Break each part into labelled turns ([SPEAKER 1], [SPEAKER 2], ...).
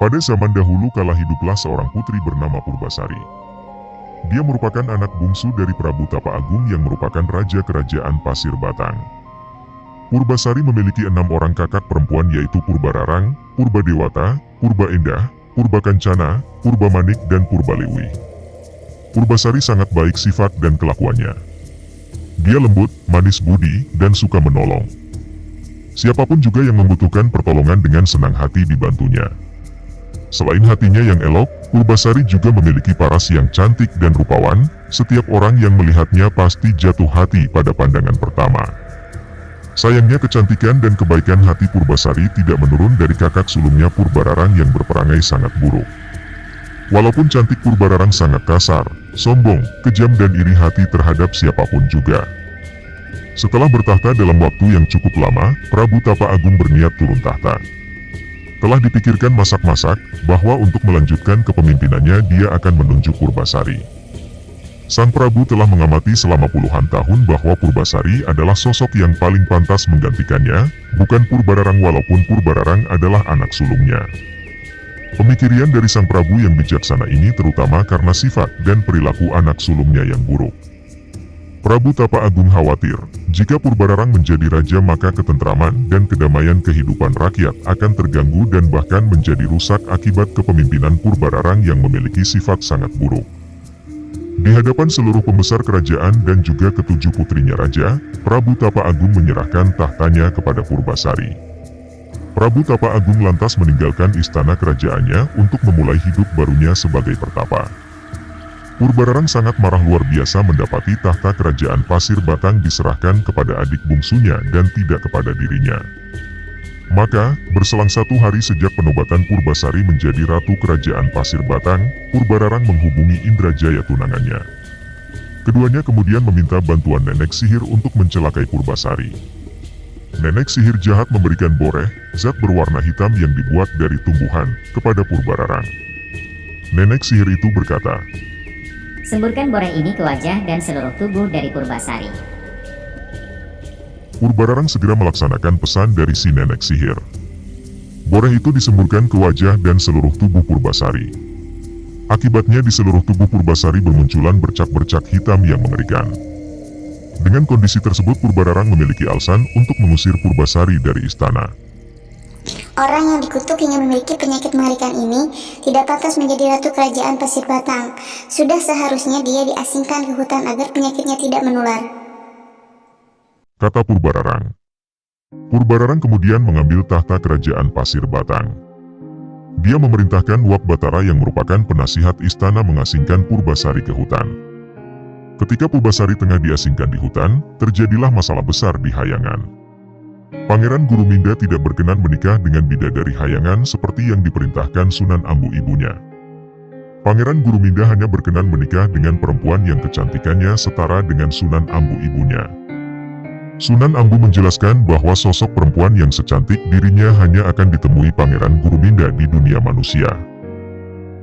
[SPEAKER 1] Pada zaman dahulu kala hiduplah seorang putri bernama Purbasari. Dia merupakan anak bungsu dari Prabu Tapa Agung yang merupakan raja kerajaan Pasir Batang. Purbasari memiliki 6 orang kakak perempuan yaitu Purbararang, Purbadewata, Purba Endah, Purbakancana, Purbamanik dan Purbalewi. Purbasari sangat baik sifat dan kelakuannya. Dia lembut, manis budi, dan suka menolong. Siapapun juga yang membutuhkan pertolongan dengan senang hati dibantunya. Selain hatinya yang elok, Purbasari juga memiliki paras yang cantik dan rupawan. Setiap orang yang melihatnya pasti jatuh hati pada pandangan pertama. Sayangnya kecantikan dan kebaikan hati Purbasari tidak menurun dari kakak sulungnya Purbararang yang berperangai sangat buruk. Walaupun cantik, Purbararang sangat kasar, sombong, kejam dan iri hati terhadap siapapun juga. Setelah bertahta dalam waktu yang cukup lama, Prabu Tapa Agung berniat turun tahta. Telah dipikirkan masak-masak, bahwa untuk melanjutkan kepemimpinannya dia akan menunjuk Purbasari. Sang Prabu telah mengamati selama puluhan tahun bahwa Purbasari adalah sosok yang paling pantas menggantikannya, bukan Purbararang walaupun Purbararang adalah anak sulungnya. Pemikiran dari Sang Prabu yang bijaksana ini terutama karena sifat dan perilaku anak sulungnya yang buruk. Prabu Tapa Agung khawatir, jika Purbararang menjadi raja maka ketentraman dan kedamaian kehidupan rakyat akan terganggu dan bahkan menjadi rusak akibat kepemimpinan Purbararang yang memiliki sifat sangat buruk. Di hadapan seluruh pembesar kerajaan dan juga ketujuh putrinya raja, Prabu Tapa Agung menyerahkan tahtanya kepada Purbasari. Prabu Tapa Agung lantas meninggalkan istana kerajaannya untuk memulai hidup barunya sebagai pertapa. Purbararang sangat marah luar biasa mendapati tahta kerajaan Pasir Batang diserahkan kepada adik bungsunya dan tidak kepada dirinya. Maka, berselang 1 hari sejak penobatan Purbasari menjadi ratu kerajaan Pasir Batang, Purbararang menghubungi Indrajaya tunangannya. Keduanya kemudian meminta bantuan nenek sihir untuk mencelakai Purbasari. Nenek sihir jahat memberikan boreh, zat berwarna hitam yang dibuat dari tumbuhan, kepada Purbararang. Nenek sihir itu berkata,
[SPEAKER 2] "Semburkan boreh ini ke wajah dan seluruh tubuh dari Purbasari."
[SPEAKER 1] Purbararang segera melaksanakan pesan dari si nenek sihir. Boreh itu disemburkan ke wajah dan seluruh tubuh Purbasari. Akibatnya di seluruh tubuh Purbasari bermunculan bercak-bercak hitam yang mengerikan. Dengan kondisi tersebut Purbararang memiliki alasan untuk mengusir Purbasari dari istana.
[SPEAKER 3] Orang yang dikutuk hingga memiliki penyakit mengerikan ini tidak pantas menjadi ratu kerajaan Pasir Batang. Sudah seharusnya dia diasingkan ke hutan agar penyakitnya tidak menular,
[SPEAKER 1] kata Purbararang. Purbararang kemudian mengambil tahta kerajaan Pasir Batang. Dia memerintahkan Wak Batara yang merupakan penasihat istana mengasingkan Purbasari ke hutan. Ketika Purbasari tengah diasingkan di hutan, terjadilah masalah besar di Hayangan. Pangeran Guruminda tidak berkenan menikah dengan bidadari Hayangan seperti yang diperintahkan Sunan Ambu ibunya. Pangeran Guruminda hanya berkenan menikah dengan perempuan yang kecantikannya setara dengan Sunan Ambu ibunya. Sunan Ambu menjelaskan bahwa sosok perempuan yang secantik dirinya hanya akan ditemui Pangeran Guruminda di dunia manusia.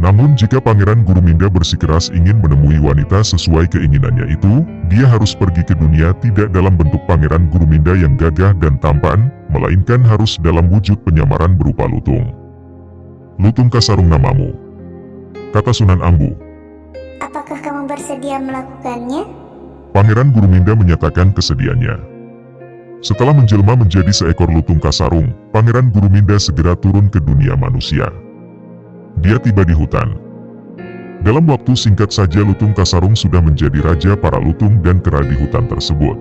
[SPEAKER 1] Namun jika Pangeran Guruminda bersikeras ingin menemui wanita sesuai keinginannya itu, dia harus pergi ke dunia tidak dalam bentuk Pangeran Guruminda yang gagah dan tampan, melainkan harus dalam wujud penyamaran berupa lutung. "Lutung Kasarung namamu," kata Sunan Ambu.
[SPEAKER 3] apakah kamu bersedia melakukannya?
[SPEAKER 1] Pangeran Guruminda menyatakan kesediaannya. Setelah menjelma menjadi seekor lutung kasarung, Pangeran Guruminda segera turun ke dunia manusia. Dia tiba di hutan. Dalam waktu singkat saja lutung kasarung sudah menjadi raja para lutung dan kera di hutan tersebut.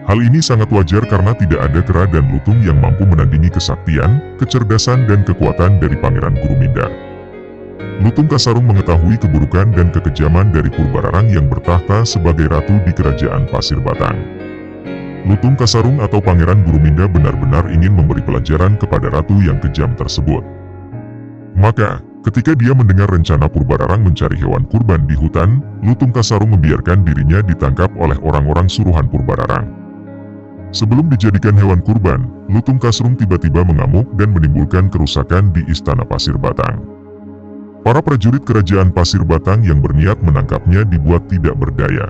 [SPEAKER 1] Hal ini sangat wajar karena tidak ada kera dan lutung yang mampu menandingi kesaktian, kecerdasan dan kekuatan dari Pangeran Guruminda. Lutung kasarung mengetahui keburukan dan kekejaman dari Purbararang yang bertahta sebagai ratu di kerajaan Pasir Batang. Lutung Kasarung atau Pangeran Guruminda benar-benar ingin memberi pelajaran kepada ratu yang kejam tersebut. Maka, ketika dia mendengar rencana Purbararang mencari hewan kurban di hutan, Lutung Kasarung membiarkan dirinya ditangkap oleh orang-orang suruhan Purbararang. Sebelum dijadikan hewan kurban, Lutung Kasarung tiba-tiba mengamuk dan menimbulkan kerusakan di istana Pasir Batang. Para prajurit kerajaan Pasir Batang yang berniat menangkapnya dibuat tidak berdaya.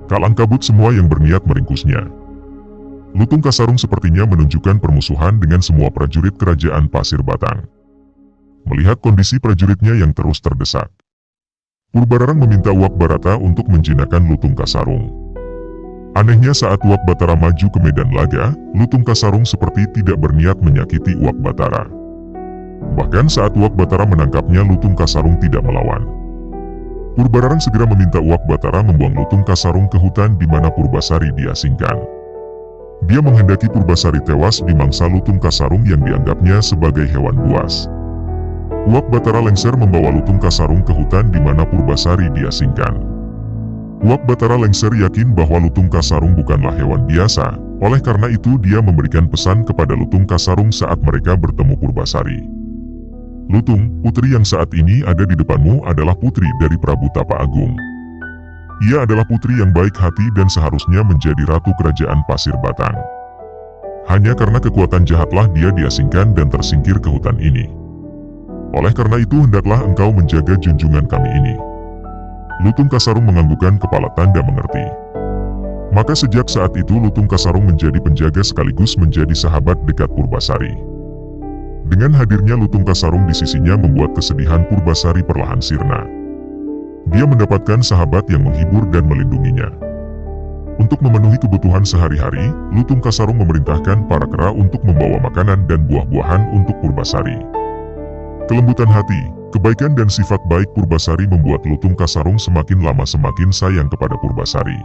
[SPEAKER 1] Kalang kabut semua yang berniat meringkusnya. Lutung Kasarung sepertinya menunjukkan permusuhan dengan semua prajurit kerajaan Pasir Batang. melihat kondisi prajuritnya yang terus terdesak. Purbararang meminta Uak Barata untuk menjinakkan Lutung Kasarung. Anehnya saat Uak Batara maju ke medan laga, Lutung Kasarung seperti tidak berniat menyakiti Uak Batara. Bahkan saat Uak Batara menangkapnya, Lutung Kasarung tidak melawan. Purbararang segera meminta Uak Batara membuang Lutung Kasarung ke hutan di mana Purbasari diasingkan. Dia menghendaki Purbasari tewas di mangsa Lutung Kasarung yang dianggapnya sebagai hewan buas. Uak Batara lengser membawa Lutung Kasarung ke hutan di mana Purbasari diasingkan. Uak Batara lengser yakin bahwa Lutung Kasarung bukanlah hewan biasa, oleh karena itu dia memberikan pesan kepada Lutung Kasarung saat mereka bertemu Purbasari. Lutung, putri yang saat ini ada di depanmu adalah putri dari Prabu Tapa Agung. Ia adalah putri yang baik hati dan seharusnya menjadi ratu kerajaan Pasir Batang. Hanya karena kekuatan jahatlah dia diasingkan dan tersingkir ke hutan ini. Oleh karena itu hendaklah engkau menjaga junjungan kami ini. Lutung Kasarung menganggukkan kepala tanda mengerti. Maka sejak saat itu Lutung Kasarung menjadi penjaga sekaligus menjadi sahabat dekat Purbasari. Dengan hadirnya Lutung Kasarung di sisinya membuat kesedihan Purbasari perlahan sirna. Dia mendapatkan sahabat yang menghibur dan melindunginya. Untuk memenuhi kebutuhan sehari-hari, Lutung Kasarung memerintahkan para kera untuk membawa makanan dan buah-buahan untuk Purbasari. Kelembutan hati, kebaikan dan sifat baik Purbasari membuat Lutung Kasarung semakin lama semakin sayang kepada Purbasari.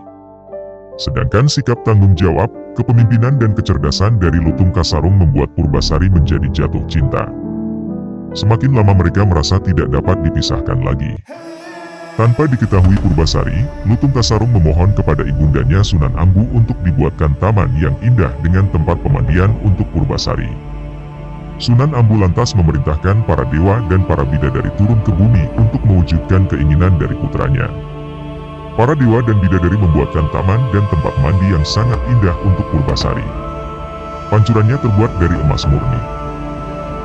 [SPEAKER 1] Sedangkan sikap tanggung jawab, kepemimpinan dan kecerdasan dari Lutung Kasarung membuat Purbasari menjadi jatuh cinta. Semakin lama mereka merasa tidak dapat dipisahkan lagi. Tanpa diketahui Purbasari, Lutung Kasarung memohon kepada ibundanya Sunan Ambu untuk dibuatkan taman yang indah dengan tempat pemandian untuk Purbasari. Sunan Ambu lantas memerintahkan para dewa dan para bidadari turun ke bumi untuk mewujudkan keinginan dari putranya. Para dewa dan bidadari membuatkan taman dan tempat mandi yang sangat indah untuk Purbasari. Pancurannya terbuat dari emas murni.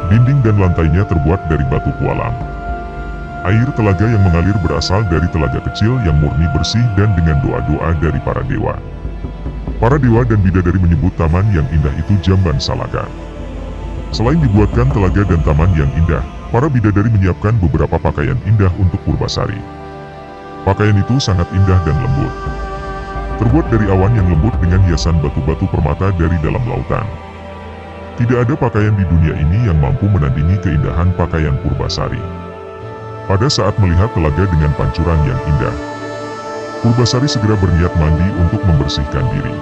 [SPEAKER 1] Dinding dan lantainya terbuat dari batu pualam. Air telaga yang mengalir berasal dari telaga kecil yang murni bersih dan dengan doa-doa dari para dewa. Para dewa dan bidadari menyebut taman yang indah itu Jamban Salaka. Selain dibuatkan telaga dan taman yang indah, para bidadari menyiapkan beberapa pakaian indah untuk Purbasari. Pakaian itu sangat indah dan lembut. Terbuat dari awan yang lembut dengan hiasan batu-batu permata dari dalam lautan. Tidak ada pakaian di dunia ini yang mampu menandingi keindahan pakaian Purbasari. Pada saat melihat telaga dengan pancuran yang indah, Purbasari segera berniat mandi untuk membersihkan diri.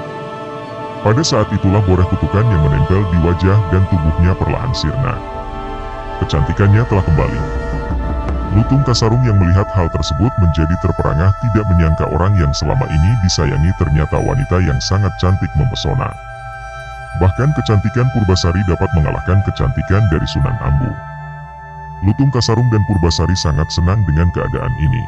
[SPEAKER 1] Pada saat itulah boreh kutukan yang menempel di wajah dan tubuhnya perlahan sirna. Kecantikannya telah kembali. Lutung Kasarung yang melihat hal tersebut menjadi terperangah, tidak menyangka orang yang selama ini disayangi ternyata wanita yang sangat cantik mempesona. Bahkan kecantikan Purbasari dapat mengalahkan kecantikan dari Sunan Ambu. Lutung Kasarung dan Purbasari sangat senang dengan keadaan ini.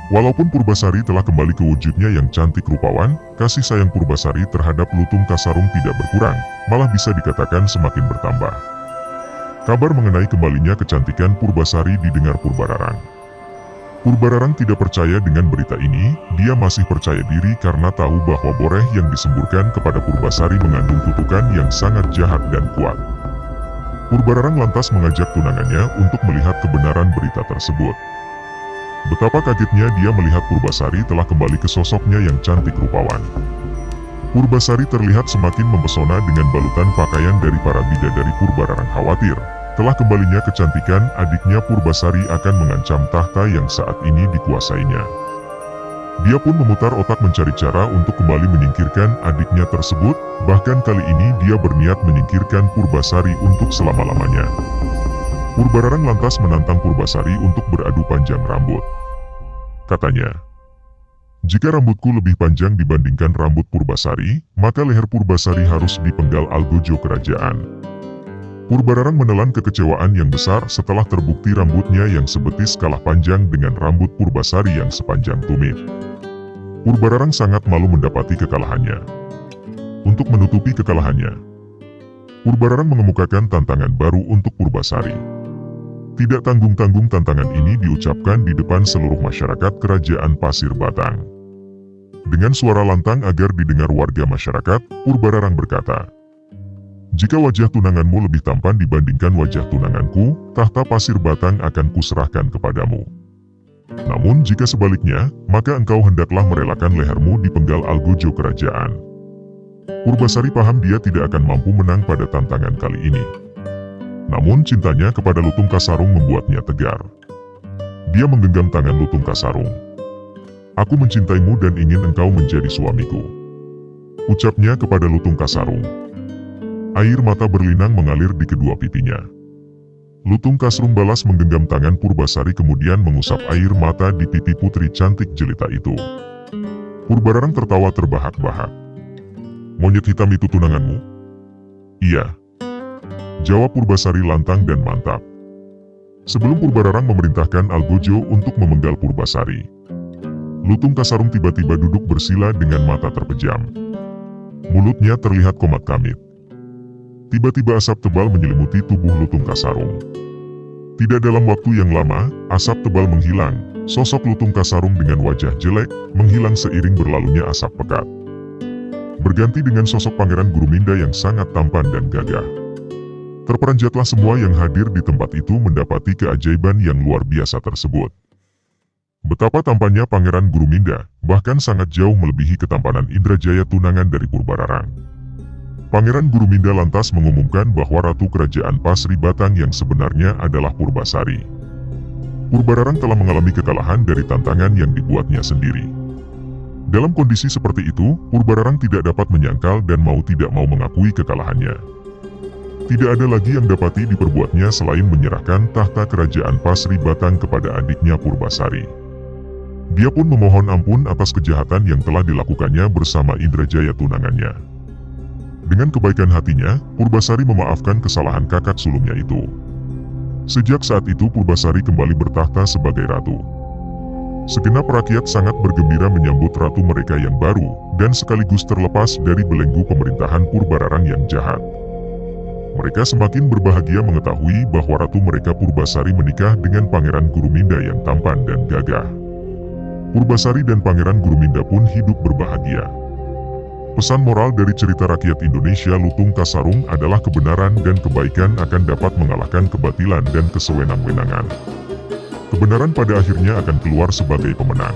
[SPEAKER 1] Walaupun Purbasari telah kembali ke wujudnya yang cantik rupawan, kasih sayang Purbasari terhadap Lutung Kasarung tidak berkurang, malah bisa dikatakan semakin bertambah. Kabar mengenai kembalinya kecantikan Purbasari didengar Purbararang. Purbararang tidak percaya dengan berita ini, dia masih percaya diri karena tahu bahwa boreh yang disemburkan kepada Purbasari mengandung kutukan yang sangat jahat dan kuat. Purbararang lantas mengajak tunangannya untuk melihat kebenaran berita tersebut. Betapa kagetnya dia melihat Purbasari telah kembali ke sosoknya yang cantik rupawan. Purbasari terlihat semakin mempesona dengan balutan pakaian dari para bidadari. Purbararang khawatir, telah kembalinya kecantikan adiknya Purbasari akan mengancam tahta yang saat ini dikuasainya. Dia pun memutar otak mencari cara untuk kembali menyingkirkan adiknya tersebut, bahkan kali ini dia berniat menyingkirkan Purbasari untuk selama-lamanya. Purbararang lantas menantang Purbasari untuk beradu panjang rambut. Katanya, jika rambutku lebih panjang dibandingkan rambut Purbasari, maka leher Purbasari harus dipenggal algojo kerajaan. Purbararang menelan kekecewaan yang besar setelah terbukti rambutnya yang sebetis kalah panjang dengan rambut Purbasari yang sepanjang tumit. Purbararang sangat malu mendapati kekalahannya. Untuk menutupi kekalahannya, Purbararang mengemukakan tantangan baru untuk Purbasari. Tidak tanggung-tanggung tantangan ini diucapkan di depan seluruh masyarakat kerajaan Pasir Batang. Dengan suara lantang agar didengar warga masyarakat, Purbararang berkata, Jika wajah tunanganmu lebih tampan dibandingkan wajah tunanganku, tahta pasir batang akan kuserahkan kepadamu. Namun jika sebaliknya, maka engkau hendaklah merelakan lehermu di penggal algojo kerajaan. Purbasari paham dia tidak akan mampu menang pada tantangan kali ini. Namun cintanya kepada Lutung Kasarung membuatnya tegar. Dia menggenggam tangan Lutung Kasarung. "Aku mencintaimu dan ingin engkau menjadi suamiku," ucapnya kepada Lutung Kasarung. Air mata berlinang mengalir di kedua pipinya. Lutung Kasarung balas menggenggam tangan Purbasari kemudian mengusap air mata di pipi putri cantik jelita itu. Purbararang tertawa terbahak-bahak. "Monyet hitam itu tunanganmu?" "Iya," jawab Purbasari lantang dan mantap. Sebelum Purbararang memerintahkan Algojo untuk memenggal Purbasari, Lutung Kasarung tiba-tiba duduk bersila dengan mata terpejam. Mulutnya terlihat komat-kamit. Tiba-tiba asap tebal menyelimuti tubuh Lutung Kasarung. Tidak dalam waktu yang lama, asap tebal menghilang, sosok Lutung Kasarung dengan wajah jelek, menghilang seiring berlalunya asap pekat. Berganti dengan sosok Pangeran Guruminda yang sangat tampan dan gagah. Terperanjatlah semua yang hadir di tempat itu mendapati keajaiban yang luar biasa tersebut. Betapa tampannya Pangeran Guruminda, bahkan sangat jauh melebihi ketampanan Indrajaya tunangan dari Purbararang. Pangeran Guruminda lantas mengumumkan bahwa Ratu Kerajaan Pasri Batang yang sebenarnya adalah Purbasari. Purbararang telah mengalami kekalahan dari tantangan yang dibuatnya sendiri. Dalam kondisi seperti itu, Purbararang tidak dapat menyangkal dan mau tidak mau mengakui kekalahannya. Tidak ada lagi yang dapati diperbuatnya selain menyerahkan tahta Kerajaan Pasri Batang kepada adiknya Purbasari. Dia pun memohon ampun atas kejahatan yang telah dilakukannya bersama Indrajaya tunangannya. Dengan kebaikan hatinya, Purbasari memaafkan kesalahan kakak sulungnya itu. Sejak saat itu Purbasari kembali bertahta sebagai ratu. Segenap rakyat sangat bergembira menyambut ratu mereka yang baru, dan sekaligus terlepas dari belenggu pemerintahan Purbararang yang jahat. Mereka semakin berbahagia mengetahui bahwa ratu mereka Purbasari menikah dengan Pangeran Guruminda yang tampan dan gagah. Purbasari dan Pangeran Guruminda pun hidup berbahagia. Pesan moral dari cerita rakyat Indonesia Lutung Kasarung adalah kebenaran dan kebaikan akan dapat mengalahkan kebatilan dan kesewenang-wenangan. Kebenaran pada akhirnya akan keluar sebagai pemenang.